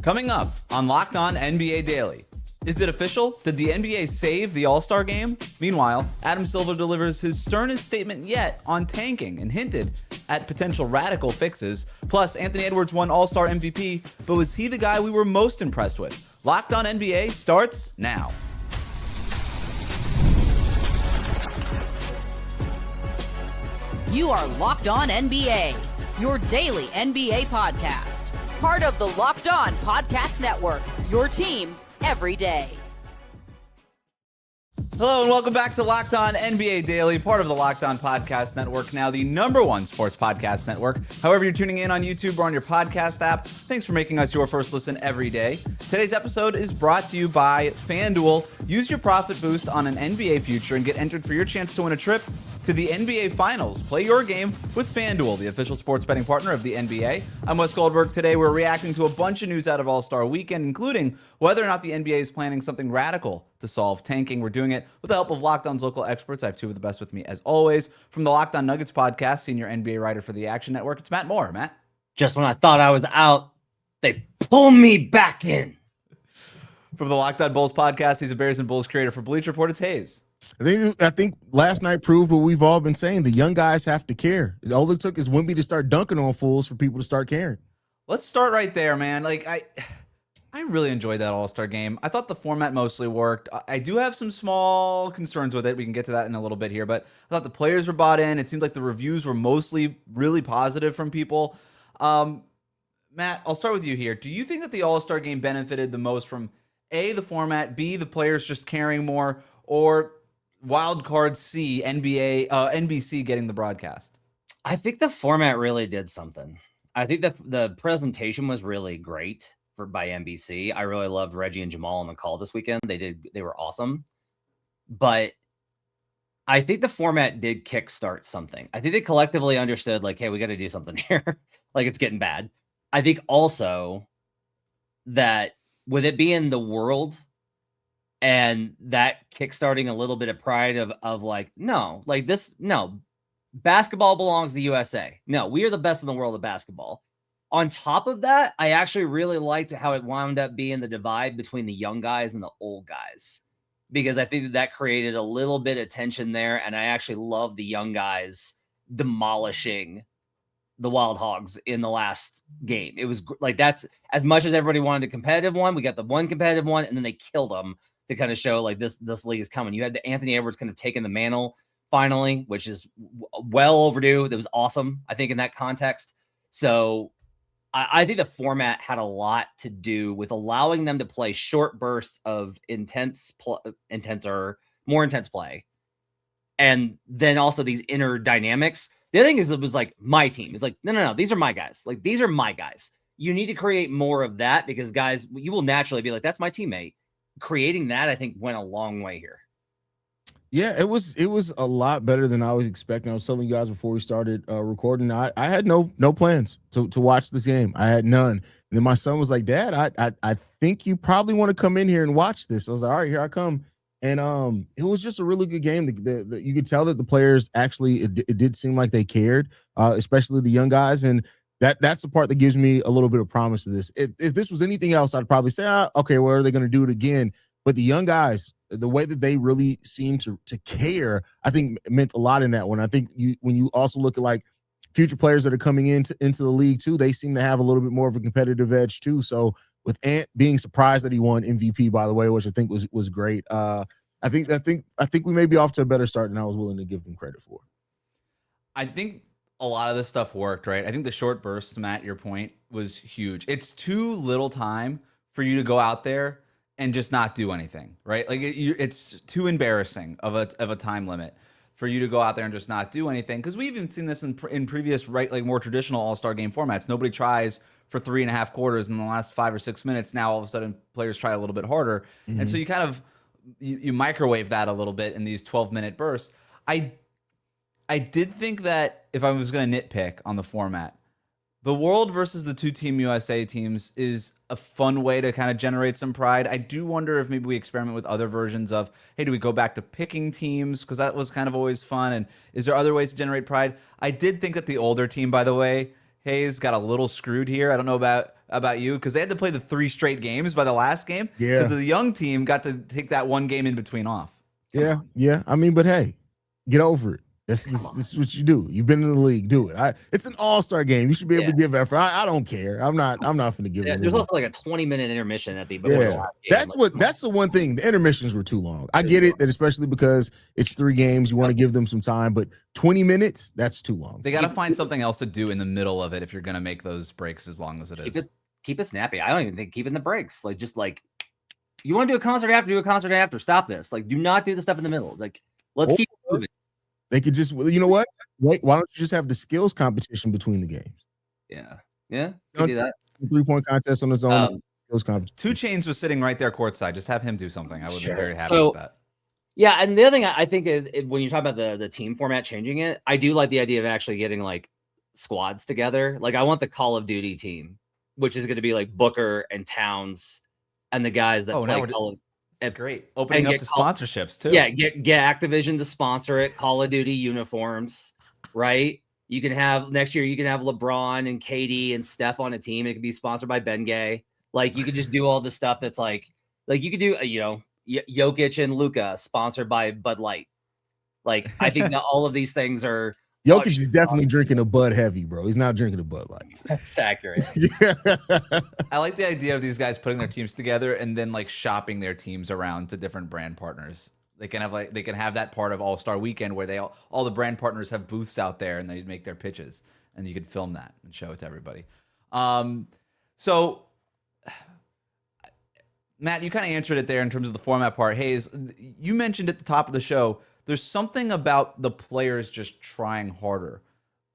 Coming up on Locked On NBA Daily. Is it official? Did the NBA save the All-Star game? Meanwhile, Adam Silver delivers his sternest statement yet on tanking and hinted at potential radical fixes. Plus, Anthony Edwards won All-Star MVP, but was he the guy we were most impressed with? Locked On NBA starts now. You are Locked On NBA, your daily NBA podcast. Part of the Locked On Podcast Network, your team every day. Hello and welcome back to Locked On NBA Daily, part of the Locked On Podcast Network, now the #1 sports podcast network. However you're tuning in on YouTube or on your podcast app, thanks for making us your first listen every day. Today's episode is brought to you by FanDuel. Use your profit boost on an NBA future and get entered for your chance to win a trip to the NBA Finals. Play your game with FanDuel, the official sports betting partner of the NBA. I'm Wes Goldberg. Today we're reacting to a bunch of news out of All-Star Weekend, including whether or not the NBA is planning something radical to solve tanking. We're doing it with the help of Locked On's local experts. I have two of the best with me as always. From the Locked On Nuggets podcast, senior NBA writer for the Action Network, it's Matt Moore. Matt? Just when I thought I was out, they pull me back in. From the Locked On Bulls podcast, he's a Bears and Bulls creator for Bleacher Report. It's Haize. I think last night proved what we've all been saying. The young guys have to care. All it took is Wemby to start dunking on fools for people to start caring. Let's start right there, man. I really enjoyed that All-Star game. I thought the format mostly worked. I do have some small concerns with it. We can get to that in a little bit here, but I thought the players were bought in. It seemed like the reviews were mostly really positive from people. Matt, I'll start with you here. Do you think that the All-Star game benefited the most from A, the format, B, the players just caring more, or wild card C, NBC getting the broadcast? I think the format really did something. I think that the presentation was really great by NBC. I really loved Reggie and Jamal on the call this weekend. They were awesome. But I think the format did kickstart something. I think they collectively understood, like, hey, we got to do something here. Like, it's getting bad. I think also that with it being the world and that kickstarting a little bit of pride of like, no, basketball belongs to the USA. No, we are the best in the world of basketball. On top of that, I actually really liked how it wound up being the divide between the young guys and the old guys, because I think that created a little bit of tension there. And I actually love the young guys demolishing the Wild Hogs in the last game. It was like, that's as much as everybody wanted a competitive one. We got the one competitive one, and then they killed them to kind of show like this league is coming. You had the Anthony Edwards kind of taking the mantle finally, which is well overdue. That was awesome, I think, in that context. So I think the format had a lot to do with allowing them to play short bursts of more intense play. And then also these inner dynamics. The other thing is, it was like my team. It's like, no, these are my guys. Like, these are my guys. You need to create more of that, because guys, you will naturally be like, that's my teammate. Creating that, I think, went a long way here. Yeah, it was a lot better than I was expecting. I was telling you guys before we started recording, I had no plans to watch this game. I had none. And then my son was like, Dad, I think you probably want to come in here and watch this. I was like, all right, here I come. And it was just a really good game. You could tell that the players actually, it did seem like they cared, especially the young guys. And that's the part that gives me a little bit of promise to this. If this was anything else, I'd probably say, okay, well, are they going to do it again? But the young guys, the way that they really seem to care, I think meant a lot in that one. I think when you also look at like future players that are coming into the league too, they seem to have a little bit more of a competitive edge too. So with Ant being surprised that he won MVP, by the way, which I think was great. I think we may be off to a better start than I was willing to give them credit for. I think a lot of this stuff worked, right? I think the short bursts, Matt, your point, was huge. It's too little time for you to go out there and just not do anything, right? Like it's too embarrassing of a time limit for you to go out there and just not do anything. Because we've even seen this in previous, right, like more traditional All-Star game formats. Nobody tries for 3.5 quarters in the last 5 or 6 minutes. Now all of a sudden players try a little bit harder, and so you kind of you microwave that a little bit in these 12-minute bursts. I did think that if I was going to nitpick on the format, the World versus the two Team USA teams is a fun way to kind of generate some pride. I do wonder if maybe we experiment with other versions of, hey, do we go back to picking teams? Because that was kind of always fun. And is there other ways to generate pride? I did think that the older team, by the way, Haize, got a little screwed here. I don't know about about you because they had to play the 3 straight games by the last game. Yeah. Because the young team got to take that one game in between off. Yeah. I mean, but hey, get over it. This is what you do. You've been in the league. Do it. It's an all-star game. You should be able to give effort. I don't care. I'm not going to give it. There's also like a 20-minute intermission at the before the last game. That's the one thing. The intermissions were too long. I get it, that especially because it's 3 games, you want to give them some time, but 20 minutes, that's too long. They got to find something else to do in the middle of it if you're going to make those breaks as long as it is. Keep it snappy. I don't even think keeping the breaks. Like, just like, you want to do a concert after, do a concert after. Stop this. Like, do not do the stuff in the middle. Like, let's keep moving. They could just, you know what? Wait, why don't you just have the skills competition between the games? Yeah. You do that. 3-point contest on his own. Skills competition. 2 Chainz was sitting right there courtside. Just have him do something. I would be very happy with that. Yeah, and the other thing I think is when you talk about the team format changing it, I do like the idea of actually getting like squads together. Like, I want the Call of Duty team, which is going to be like Booker and Towns and the guys that play Call of Great. Opening up to sponsorships too. Yeah, get Activision to sponsor it, Call of Duty uniforms, right? You can have next year, you can have LeBron and KD and Steph on a team. It could be sponsored by Bengay. Like, you could just do all the stuff that's like you could do, Jokic and Luka sponsored by Bud Light. Like, I think that all of these things are. Jokic is definitely drinking a Bud Heavy, bro. He's not drinking a Bud Light. That's accurate. I like the idea of these guys putting their teams together and then like shopping their teams around to different brand partners. They can have that part of All-Star Weekend where all the brand partners have booths out there and they make their pitches, and you could film that and show it to everybody. So Matt, you kind of answered it there in terms of the format part. Haize, you mentioned at the top of the show, there's something about the players just trying harder.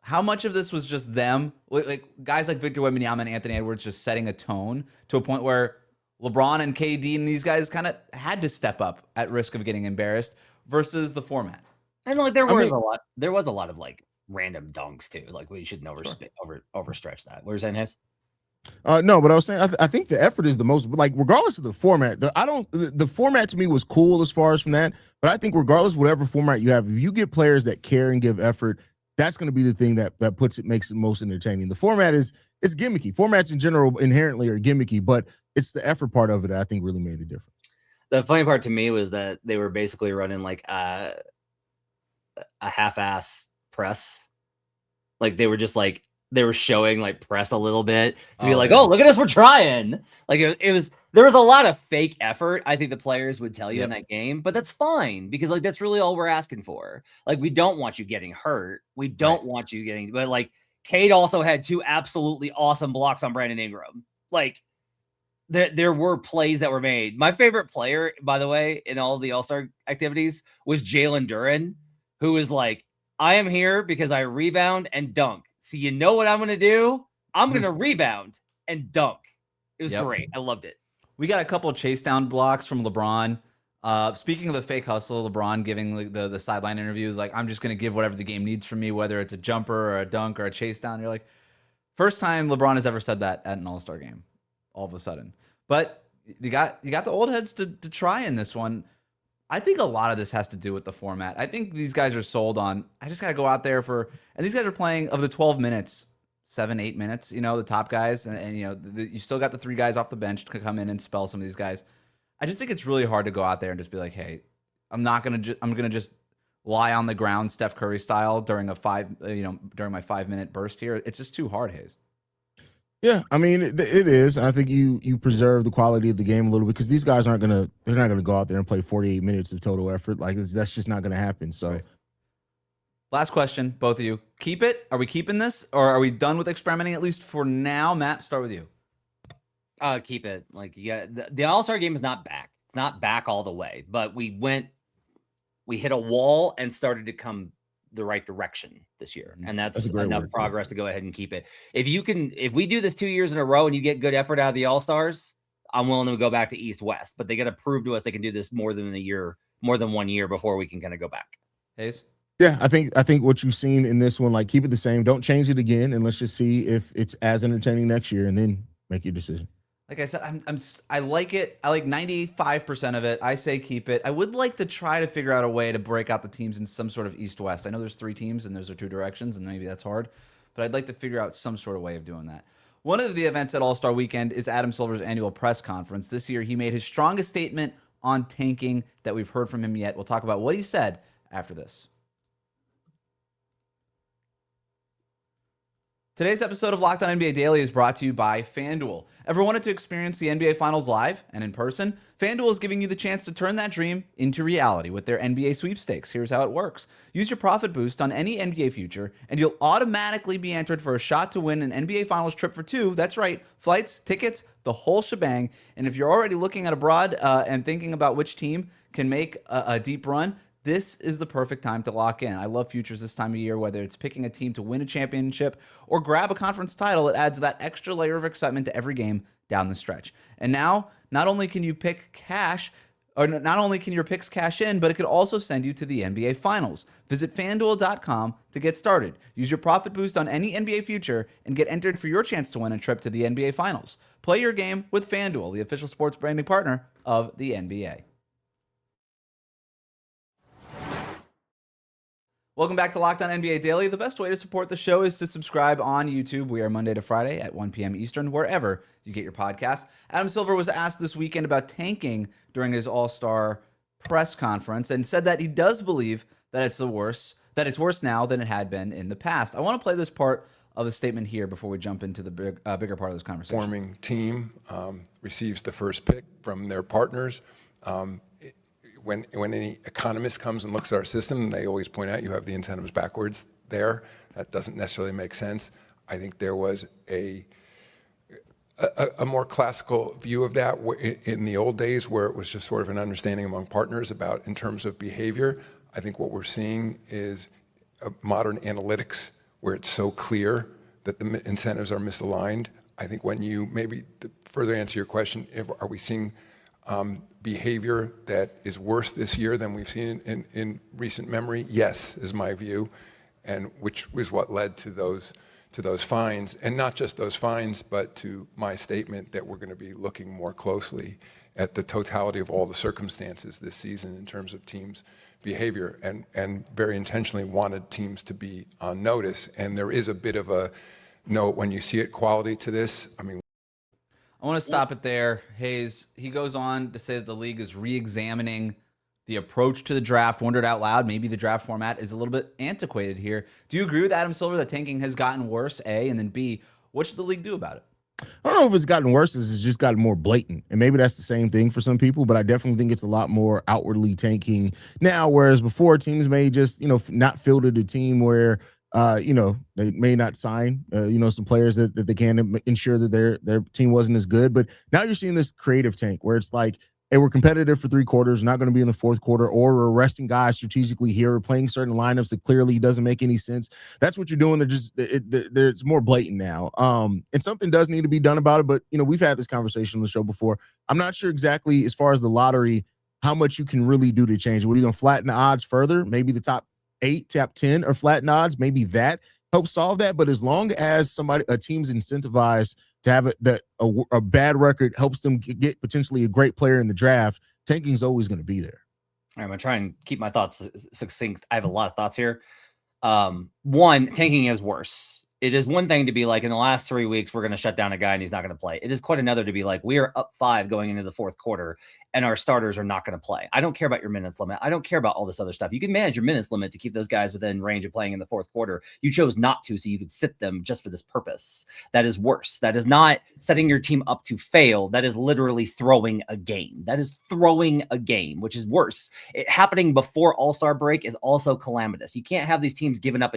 How much of this was just them, like guys like Victor Wembanyama and Anthony Edwards, just setting a tone to a point where LeBron and KD and these guys kind of had to step up at risk of getting embarrassed versus the format? And like there was a lot of like random dunks too. Like, we shouldn't overstretch that. What are you saying, Haize? No, but I was saying I think the effort is the most, like, regardless of the format. The format to me was cool as far as from that, but I think regardless of whatever format you have, if you get players that care and give effort, that's going to be the thing that makes it most entertaining. The format it's gimmicky. Formats in general inherently are gimmicky, but it's the effort part of it that I think really made the difference. The funny part to me was that they were basically running like a half-ass press. Like, they were just like, they were showing like press a little bit to be like, oh, look at us, we're trying. Like, there was a lot of fake effort. I think the players would tell you in that game, but that's fine because like that's really all we're asking for. Like, we don't want you getting hurt. We don't want you getting, but like Cade also had 2 absolutely awesome blocks on Brandon Ingram. Like, there were plays that were made. My favorite player, by the way, in all of the All-Star activities was Jalen Duren, who was like, I am here because I rebound and dunk. So you know what I'm going to do? I'm going to rebound and dunk. It was great. I loved it. We got a couple of chase down blocks from LeBron. Speaking of the fake hustle, LeBron giving the sideline interviews, like, I'm just going to give whatever the game needs from me, whether it's a jumper or a dunk or a chase down. You're like, first time LeBron has ever said that at an All-Star game, all of a sudden. But you got the old heads to try in this one. I think a lot of this has to do with the format. I think these guys are sold on, I just got to go out there and these guys are playing, of the 12 minutes, 7-8 minutes, the top guys. And you still got the 3 guys off the bench to come in and spell some of these guys. I just think it's really hard to go out there and just be like, hey, I'm going to just lie on the ground Steph Curry style during during my 5-minute burst here. It's just too hard, Haize. Yeah, I mean, it is. I think you preserve the quality of the game a little bit because these guys they're not gonna go out there and play 48 minutes of total effort. Like, that's just not gonna happen. So, right. Last question, both of you. Keep it? Are we keeping this, or are we done with experimenting at least for now? Matt, start with you. Keep it. Like, the All-Star game is not back. It's not back all the way, but we hit a wall and started to come the right direction this year, and that's enough progress to go ahead and keep it. If we do this 2 years in a row and you get good effort out of the All-Stars, I'm willing to go back to East-West, but they got to prove to us they can do this more than 1 year before we can kind of go back. Haize? Yeah, I think what you've seen in this one, like, keep it the same, don't change it again, and let's just see if it's as entertaining next year, and then make your decision. Like I said, I like it. I like 95% of it. I say keep it. I would like to try to figure out a way to break out the teams in some sort of East-West. I know there's 3 teams and those are 2 directions, and maybe that's hard, but I'd like to figure out some sort of way of doing that. One of the events at All-Star Weekend is Adam Silver's annual press conference. This year, he made his strongest statement on tanking that we've heard from him yet. We'll talk about what he said after this. Today's episode of Locked On NBA Daily is brought to you by FanDuel. Ever wanted to experience the NBA Finals live and in person? FanDuel is giving you the chance to turn that dream into reality with their NBA sweepstakes. Here's how it works. Use your profit boost on any NBA future, and you'll automatically be entered for a shot to win an NBA Finals trip for two. That's right, flights, tickets, the whole shebang. And if you're already looking at abroad and thinking about which team can make a deep run, this is the perfect time to lock in. I love futures this time of year, whether it's picking a team to win a championship or grab a conference title. It adds that extra layer of excitement to every game down the stretch. And now, not only can you pick cash, or not only can your picks cash in, but it could also send you to the NBA Finals. Visit FanDuel.com to get started. Use your profit boost on any NBA future and get entered for your chance to win a trip to the NBA Finals. Play your game with FanDuel, the official sports branding partner of the NBA. Welcome back to Locked On NBA Daily. The best way to support the show is to subscribe on YouTube. We are Monday to Friday at 1 p.m. Eastern, wherever you get your podcasts. Adam Silver was asked this weekend about tanking during his All-Star press conference and said that he does believe that it's worse now than it had been in the past. I want to play this part of the statement here before we jump into the bigger part of this conversation. Forming team receives the first pick from their partners. When any economist comes and looks at our system, they always point out you have the incentives backwards there. That doesn't necessarily make sense. I think there was a more classical view of that in the old days, where it was just sort of an understanding among partners about in terms of behavior. I think what we're seeing is modern analytics where it's so clear that the incentives are misaligned. I think when you, maybe to further answer your question, are we seeing behavior that is worse this year than we've seen in recent memory? Yes, is my view, and which was what led to those fines, and not just those fines, but to my statement that we're going to be looking more closely at the totality of all the circumstances this season in terms of teams' behavior, and very intentionally wanted teams to be on notice. And there is a bit of a note when you see it quality to this. I mean, I want to stop it there. Haize, he goes on to say that the league is re-examining the approach to the draft. Wondered out loud, maybe the draft format is a little bit antiquated here. Do you agree with Adam Silver that tanking has gotten worse, A? And then B, what should the league do about it? I don't know if it's gotten worse. It's just gotten more blatant. And maybe that's the same thing for some people, but I definitely think it's a lot more outwardly tanking now, whereas before teams may just, not fielded a team where they may not sign, some players that they can ensure that their team wasn't as good. But now you're seeing this creative tank where it's like, hey, we're competitive for 3 quarters, not going to be in the 4th quarter, or we're resting guys strategically here. We're playing certain lineups that clearly doesn't make any sense. That's what you're doing. It's more blatant now. And something does need to be done about it. But, we've had this conversation on the show before. I'm not sure exactly, as far as the lottery, how much you can really do to change it. What are you going to flatten the odds further? Maybe the top 8, top 10 are flatten odds. Maybe that helps solve that. But as long as a team's incentivized to have a bad record helps them get potentially a great player in the draft, tanking is always going to be there. All right, I'm going to try and keep my thoughts succinct. I have a lot of thoughts here. One, tanking is worse. It is one thing to be like, in the last 3 weeks, we're going to shut down a guy and he's not going to play. It is quite another to be like, we are up 5 going into the 4th quarter and our starters are not going to play. I don't care about your minutes limit. I don't care about all this other stuff. You can manage your minutes limit to keep those guys within range of playing in the 4th quarter. You chose not to, so you could sit them just for this purpose. That is worse. That is not setting your team up to fail. That is literally throwing a game. That is throwing a game, which is worse. It happening before All-Star break is also calamitous. You can't have these teams giving up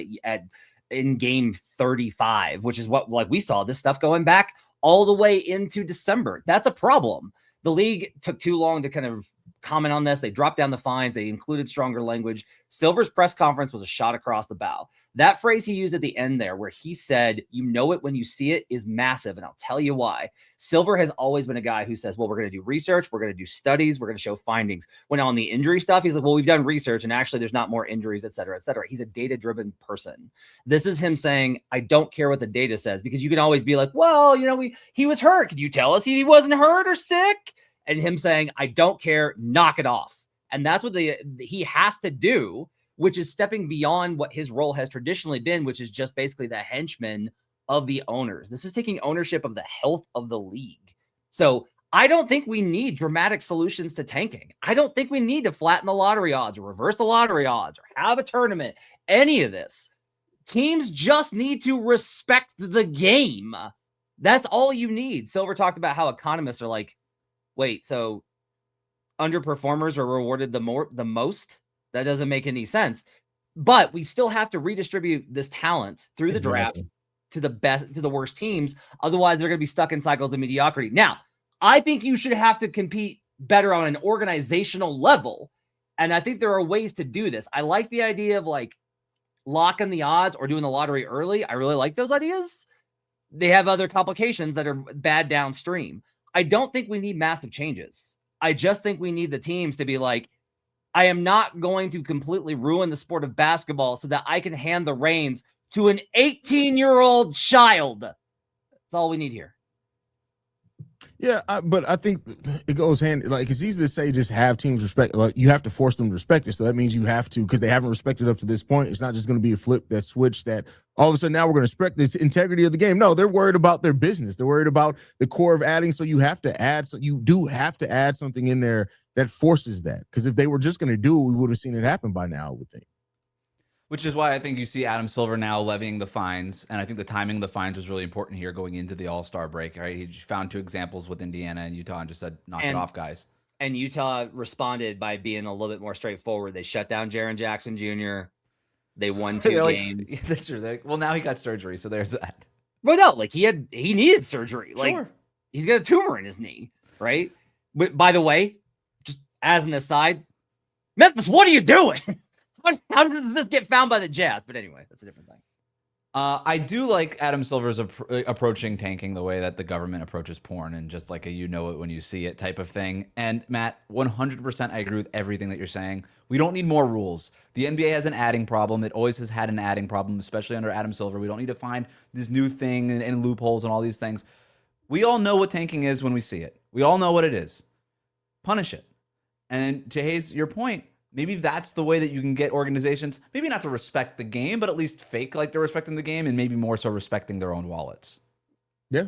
in game 35, which is what we saw this stuff going back all the way into December. That's a problem. The league took too long to kind of comment on this. They dropped down the fines. They included stronger language. Silver's press conference was a shot across the bow. That phrase he used at the end there, where he said, "You know it when you see it," is massive. And I'll tell you why. Silver has always been a guy who says, well, we're going to do research. We're going to do studies. We're going to show findings. When on the injury stuff, he's like, well, we've done research and actually there's not more injuries, et cetera, et cetera. He's a data-driven person. This is him saying, I don't care what the data says, because you can always be like, well, he was hurt. Could you tell us he wasn't hurt or sick? And him saying, I don't care, knock it off. And that's what he has to do, which is stepping beyond what his role has traditionally been, which is just basically the henchman of the owners. This is taking ownership of the health of the league. So I don't think we need dramatic solutions to tanking. I don't think we need to flatten the lottery odds or reverse the lottery odds or have a tournament, any of this. Teams just need to respect the game. That's all you need. Silver talked about how economists are like, wait, so underperformers are rewarded the most? That doesn't make any sense. But we still have to redistribute this talent through the draft to the worst teams. Otherwise, they're going to be stuck in cycles of mediocrity. Now, I think you should have to compete better on an organizational level. And I think there are ways to do this. I like the idea of like locking the odds or doing the lottery early. I really like those ideas. They have other complications that are bad downstream. I don't think we need massive changes. I just think we need the teams to be like, I am not going to completely ruin the sport of basketball so that I can hand the reins to an 18-year-old child. That's all we need here. Yeah, but I think it goes hand, like, it's easy to say just have teams respect, like you have to force them to respect it. So that means you have to, because they haven't respected up to this point. It's not just going to be a flip, that switch that all of a sudden now we're going to respect the integrity of the game. No, they're worried about their business. They're worried about the core of adding. So you have to add, so you do have to add something in there that forces that. Because if they were just going to do it, we would have seen it happen by now, I would think. Which is why I think you see Adam Silver now levying the fines. And I think the timing of the fines was really important here going into the All-Star break. Right? He found two examples with Indiana and Utah and just said, knock it off, guys. And Utah responded by being a little bit more straightforward. They shut down Jaren Jackson Jr. They won 2 games. That's true. Like, well, now he got surgery, so there's that. Well, no, like he needed surgery. Like Sure. He's got a tumor in his knee, right? But by the way, just as an aside, Memphis, what are you doing? How did this get found by the Jazz? But anyway, that's a different thing. I do like Adam Silver's approaching tanking the way that the government approaches porn and just like a you know it when you see it type of thing. And Matt, 100% I agree with everything that you're saying. We don't need more rules. The NBA has an adding problem. It always has had an adding problem, especially under Adam Silver. We don't need to find this new thing and loopholes and all these things. We all know what tanking is when we see it. We all know what it is. Punish it. And to Haize, your point, maybe that's the way that you can get organizations, maybe not to respect the game, but at least fake like they're respecting the game and maybe more so respecting their own wallets. Yeah.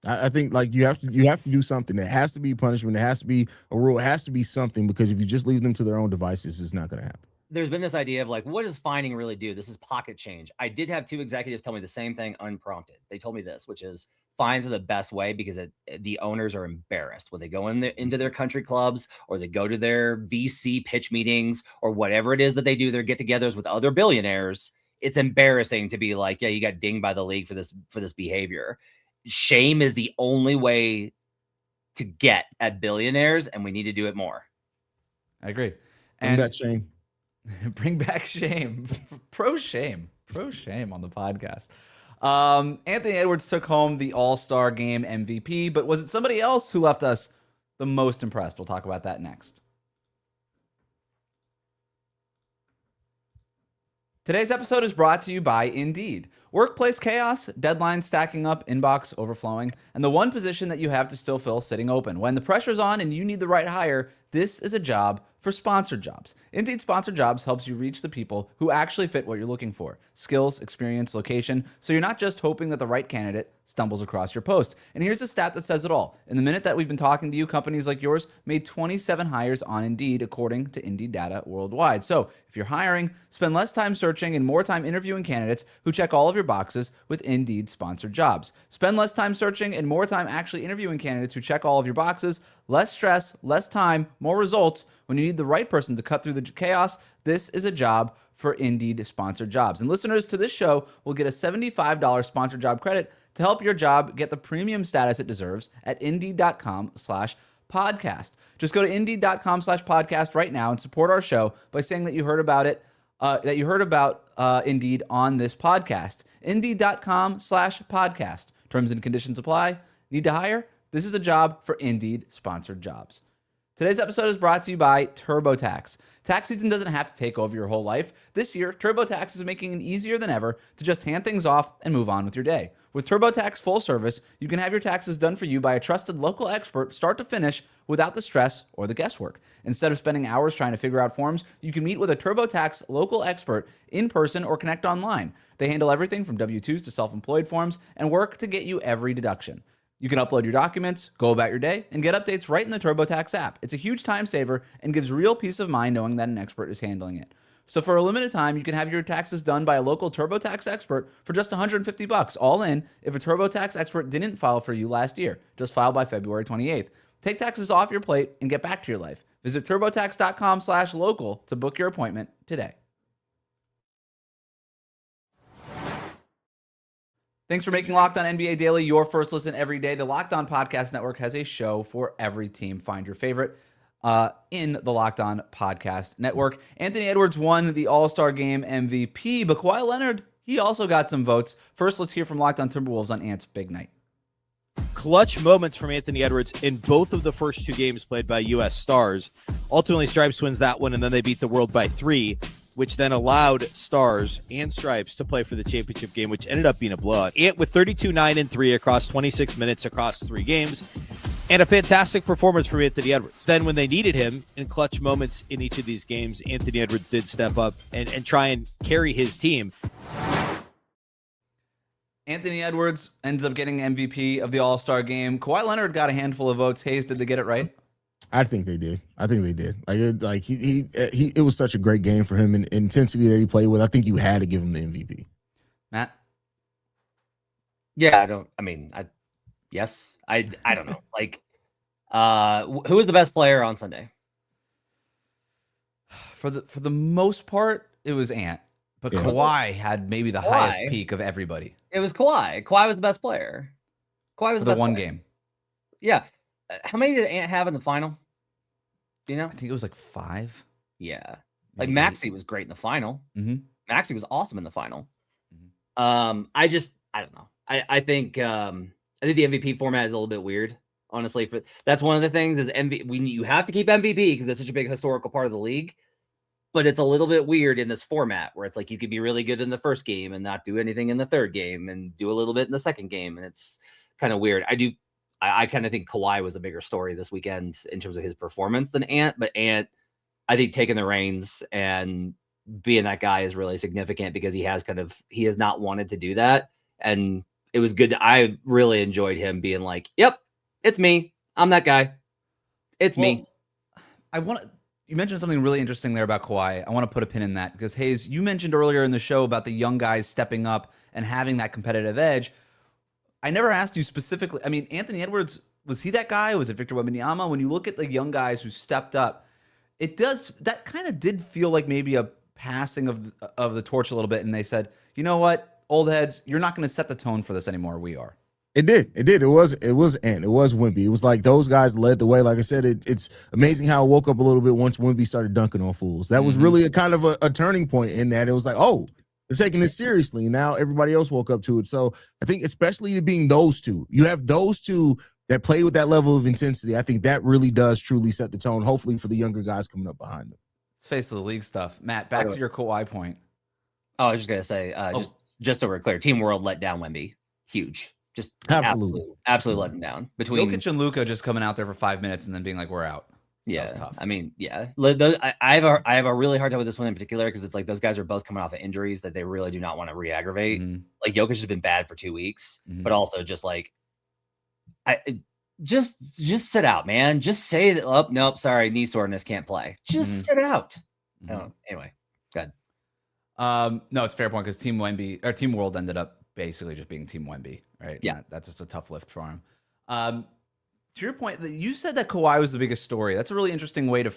I think like you have to do something. There has to be punishment. There has to be a rule. It has to be something, because if you just leave them to their own devices, it's not going to happen. There's been this idea of like, what does fining really do? This is pocket change. I did have 2 executives tell me the same thing unprompted. They told me this, which is fines are the best way because the owners are embarrassed when they go into their country clubs or they go to their VC pitch meetings or whatever it is that they do, their get-togethers with other billionaires. It's embarrassing to be like, yeah, you got dinged by the league for this behavior. Shame is the only way to get at billionaires, and we need to do it more. I agree. And that shame. Bring back shame. Pro shame on the podcast. Anthony Edwards took home the All-Star Game MVP, but was it somebody else who left us the most impressed? We'll talk about that next. Today's episode is brought to you by Indeed. Workplace chaos, deadlines stacking up, inbox overflowing, and the one position that you have to still fill sitting open. When the pressure's on and you need the right hire, this is a job for sponsored jobs. Indeed Sponsored Jobs helps you reach the people who actually fit what you're looking for. Skills, experience, location, so you're not just hoping that the right candidate stumbles across your post. And here's a stat that says it all. In the minute that we've been talking to you, companies like yours made 27 hires on Indeed, according to Indeed data worldwide. So if you're hiring, spend less time searching and more time interviewing candidates who check all of your boxes with Indeed Sponsored Jobs. Spend less time searching and more time actually interviewing candidates who check all of your boxes. Less stress, less time, more results. When you need the right person to cut through the chaos, this is a job for Indeed Sponsored Jobs. And listeners to this show will get a $75 sponsored job credit to help your job get the premium status it deserves at Indeed.com/podcast. Just go to Indeed.com/podcast right now and support our show by saying that you heard about it, Indeed on this podcast. Indeed.com/podcast. Terms and conditions apply. Need to hire? This is a job for Indeed Sponsored Jobs. Today's episode is brought to you by TurboTax. Tax season doesn't have to take over your whole life. This year, TurboTax is making it easier than ever to just hand things off and move on with your day. With TurboTax full service, you can have your taxes done for you by a trusted local expert start to finish without the stress or the guesswork. Instead of spending hours trying to figure out forms, you can meet with a TurboTax local expert in person or connect online. They handle everything from W-2s to self-employed forms and work to get you every deduction. You can upload your documents, go about your day, and get updates right in the TurboTax app. It's a huge time saver and gives real peace of mind knowing that an expert is handling it. So for a limited time, you can have your taxes done by a local TurboTax expert for just $150, all in, if a TurboTax expert didn't file for you last year. Just file by February 28th. Take taxes off your plate and get back to your life. Visit TurboTax.com/local to book your appointment today. Thanks for making Locked On NBA Daily your first listen every day. The Locked On Podcast Network has a show for every team. Find your favorite in the Locked On Podcast Network. Anthony Edwards won the All-Star Game MVP, but Kawhi Leonard, he also got some votes. First, let's hear from Locked On Timberwolves on Ant's big night. Clutch moments from Anthony Edwards in both of the first two games played by U.S. Stars. Ultimately, Stripes wins that one, and then they beat the World by 3, which then allowed Stars and Stripes to play for the championship game, which ended up being a blowout. Ant with 32, 9, and 3 across 26 minutes across 3 games, and a fantastic performance from Anthony Edwards. Then when they needed him in clutch moments in each of these games, Anthony Edwards did step up and try and carry his team. Anthony Edwards ends up getting MVP of the All-Star Game. Kawhi Leonard got a handful of votes. Haize, did they get it right? I think they did. It was such a great game for him and intensity that he played with. I think you had to give him the MVP. Matt? Yeah, I don't know. Who was the best player on Sunday? For the most part, it was Ant. But yeah. Kawhi had maybe the highest peak of everybody. It was Kawhi. Kawhi was the best player. Kawhi was the best one player. Game. Yeah. How many did Ant have in the final? Do you know? I think it was like 5. Yeah. Like Maxey was great in the final. Mm-hmm. Maxey was awesome in the final. Mm-hmm. I don't know. I think the MVP format is a little bit weird, honestly. That's one of the things is you have to keep MVP because it's such a big historical part of the league. But it's a little bit weird in this format where it's like you could be really good in the first game and not do anything in the third game and do a little bit in the second game. And it's kind of weird. I kind of think Kawhi was a bigger story this weekend in terms of his performance than Ant. But Ant, I think taking the reins and being that guy is really significant because he has not wanted to do that. And it was good. I really enjoyed him being like, yep, it's me. I'm that guy. It's me. You mentioned something really interesting there about Kawhi. I want to put a pin in that because, Haize, you mentioned earlier in the show about the young guys stepping up and having that competitive edge. I never asked you specifically. I mean, Anthony Edwards, was he that guy? Was it Victor Wembanyama? When you look at the young guys who stepped up, that kind of did feel like maybe a passing of the torch a little bit. And they said, you know what, old heads, you're not going to set the tone for this anymore. We are. It did. It was Ant. It was Wemby. It was like those guys led the way. Like I said, it's amazing how I woke up a little bit once Wemby started dunking on fools. That was really a kind of a turning point in that. It was like, oh, they're taking this seriously. Now everybody else woke up to it. So I think especially being those two, you have those two that play with that level of intensity. I think that really does truly set the tone, hopefully for the younger guys coming up behind them. It's face of the league stuff. Matt, back to your Kawhi point. Oh, I was just going to say, just so we're clear, Team World let down Wemby. Huge. Just absolutely let him down. Between Jokic and Luka just coming out there for 5 minutes and then being like, "We're out." Yeah, tough. I mean, yeah. I have a really hard time with this one in particular because it's like those guys are both coming off of injuries that they really do not want to re-aggravate. Mm-hmm. Like Jokic has been bad for 2 weeks, but also just like, just sit out, man. Just say that. Oh, nope, sorry, knee soreness, can't play. Just sit out. Anyway, go ahead. No, it's a fair point because Team World ended up basically just being Team Wemby, right? Yeah. That's just a tough lift for him. To your point, you said that Kawhi was the biggest story. That's a really interesting way to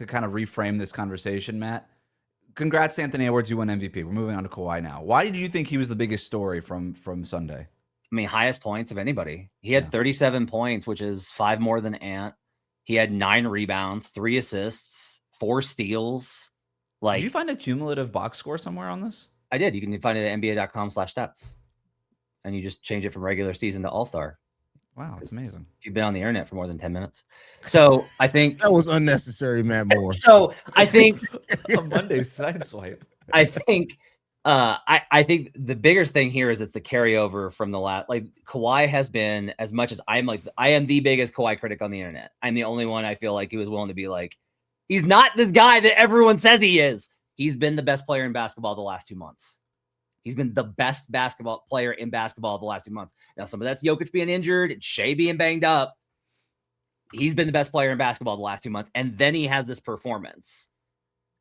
kind of reframe this conversation, Matt. Congrats, Anthony Edwards. You won MVP. We're moving on to Kawhi now. Why did you think he was the biggest story from Sunday? I mean, highest points of anybody. He had 37 points, which is 5 more than Ant. He had 9 rebounds, 3 assists, 4 steals. Like, did you find a cumulative box score somewhere on this? I did. You can find it at nba.com/stats. And you just change it from regular season to all-star. Wow, it's amazing. If you've been on the internet for more than 10 minutes. So I think That was unnecessary, Matt Moore. so. I think A Monday sideswipe. I think I think the biggest thing here is it's the carryover from the last. Like Kawhi has been, as much as I am the biggest Kawhi critic on the internet. I'm the only one I feel like who was willing to be like, he's not this guy that everyone says he is. He's been the best player in basketball the last 2 months. He's been the best basketball player in basketball the last 2 months. Now, some of that's Jokic being injured, it's Shea being banged up. He's been the best player in basketball the last 2 months. And then he has this performance.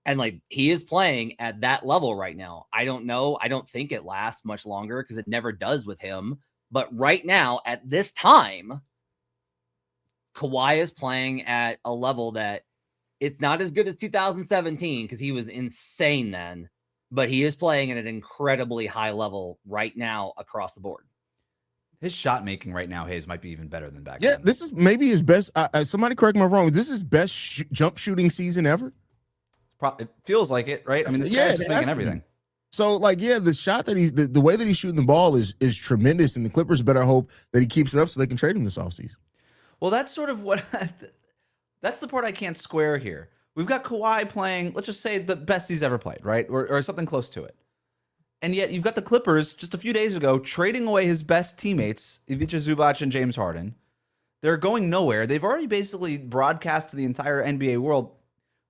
And like he is playing at that level right now. I don't know. I don't think it lasts much longer because it never does with him. But right now, at this time, Kawhi is playing at a level that it's not as good as 2017 because he was insane then. But he is playing at an incredibly high level right now across the board. His shot making right now, Haize, might be even better than back Yeah, then. this is maybe his best. Somebody correct me if I'm wrong. This is his best jump shooting season ever. It feels like it, right? I mean, this Yeah, guy's just it has making to be. everything. So, like, yeah, the shot that he's the way that he's shooting the ball is tremendous, and the Clippers better hope that he keeps it up so they can trade him this offseason. Well, that's sort of what that's the part I can't square here. We've got Kawhi playing, let's just say, the best he's ever played, right? Or something close to it. And yet you've got the Clippers just a few days ago trading away his best teammates, Ivica Zubac and James Harden. They're going nowhere. They've already basically broadcast to the entire NBA world,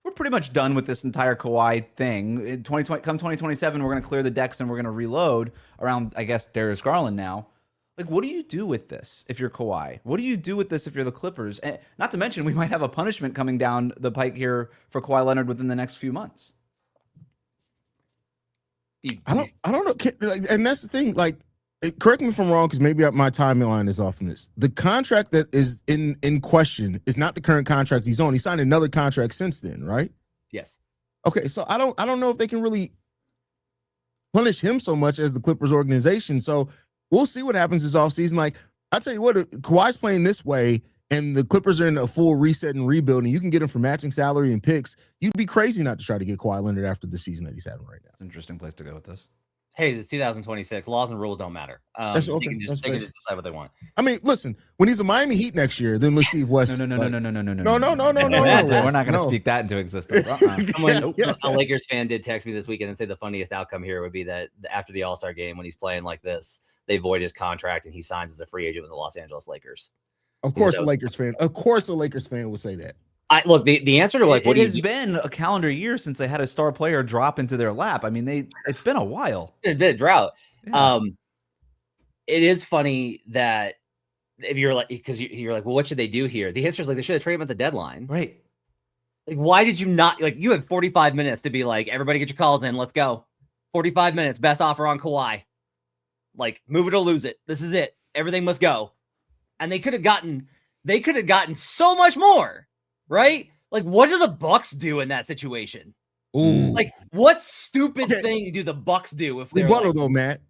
we're pretty much done with this entire Kawhi thing. In 2020, come 2027, we're going to clear the decks and we're going to reload around, I guess, Darius Garland now. Like, what do you do with this if you're Kawhi? What do you do with this if you're the Clippers? And not to mention, we might have a punishment coming down the pike here for Kawhi Leonard within the next few months. I don't know, and that's the thing. Like, correct me if I'm wrong, because maybe my timeline is off on this. The contract that is in question is not the current contract he's on. He signed another contract since then, right? Yes. Okay, so I don't know if they can really punish him so much as the Clippers organization. So we'll see what happens this offseason. Like, I'll tell you what, Kawhi's playing this way and the Clippers are in a full reset and rebuild, and you can get him for matching salary and picks, you'd be crazy not to try to get Kawhi Leonard after the season that he's having right now. It's an interesting place to go with this. Hey, it's 2026. Laws and rules don't matter. That's They okay. can just decide what they want. I mean, listen, when he's a Miami Heat next year, then let's see if Wes. No. We're We're not not going to speak that into existence. Someone, a Lakers fan did text me this weekend and say the funniest outcome here would be that after the All-Star game, when he's playing like this, they void his contract and he signs as a free agent with the Los Angeles Lakers. Of course, a Lakers fan. Of course, a Lakers fan would say that. Look, the answer to like what it has been a calendar year since they had a star player drop into their lap. I mean, it's been a while. It's been a drought. Yeah. It is funny that if you're like, because you're like, well, what should they do here? The answer is like they should have traded him at the deadline. Right. Like, why did you not? Like, you had 45 minutes to be like, everybody get your calls in. Let's go. 45 minutes. Best offer on Kawhi. Like, move it or lose it. This is it. Everything must go. And they could have gotten so much more, right? Like, what do the Bucks do in that situation? Ooh. Like, what stupid thing do the Bucks do if they're rebuttal like, though, Matt?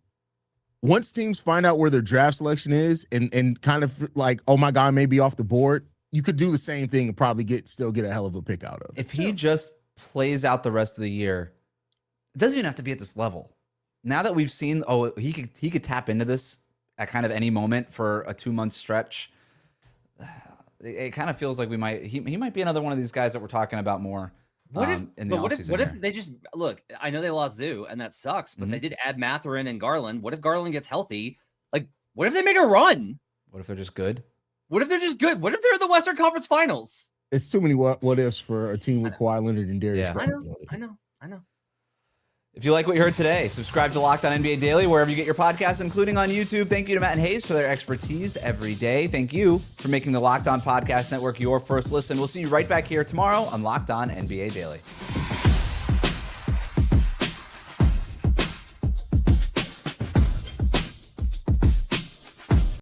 Once teams find out where their draft selection is and kind of like, oh my God, maybe off the board, you could do the same thing and probably still get a hell of a pick out of it. If he just plays out the rest of the year, it doesn't even have to be at this level. Now that we've seen, he could tap into this at kind of any moment for a 2-month stretch. It kind of feels like he might be another one of these guys that we're talking about more. What if offseason they just look? I know they lost Zoo, and that sucks. But they did add Mathurin and Garland. What if Garland gets healthy? Like, what if they make a run? What if they're just good? What if they're just good? What if they're in the Western Conference Finals? It's too many what ifs for a team with Kawhi Leonard and Darius Yeah. Garland. I know. If you like what you heard today, subscribe to Locked On NBA Daily wherever you get your podcasts, including on YouTube. Thank you to Matt and Haize for their expertise every day. Thank you for making the Locked On Podcast Network your first listen. We'll see you right back here tomorrow on Locked On NBA Daily.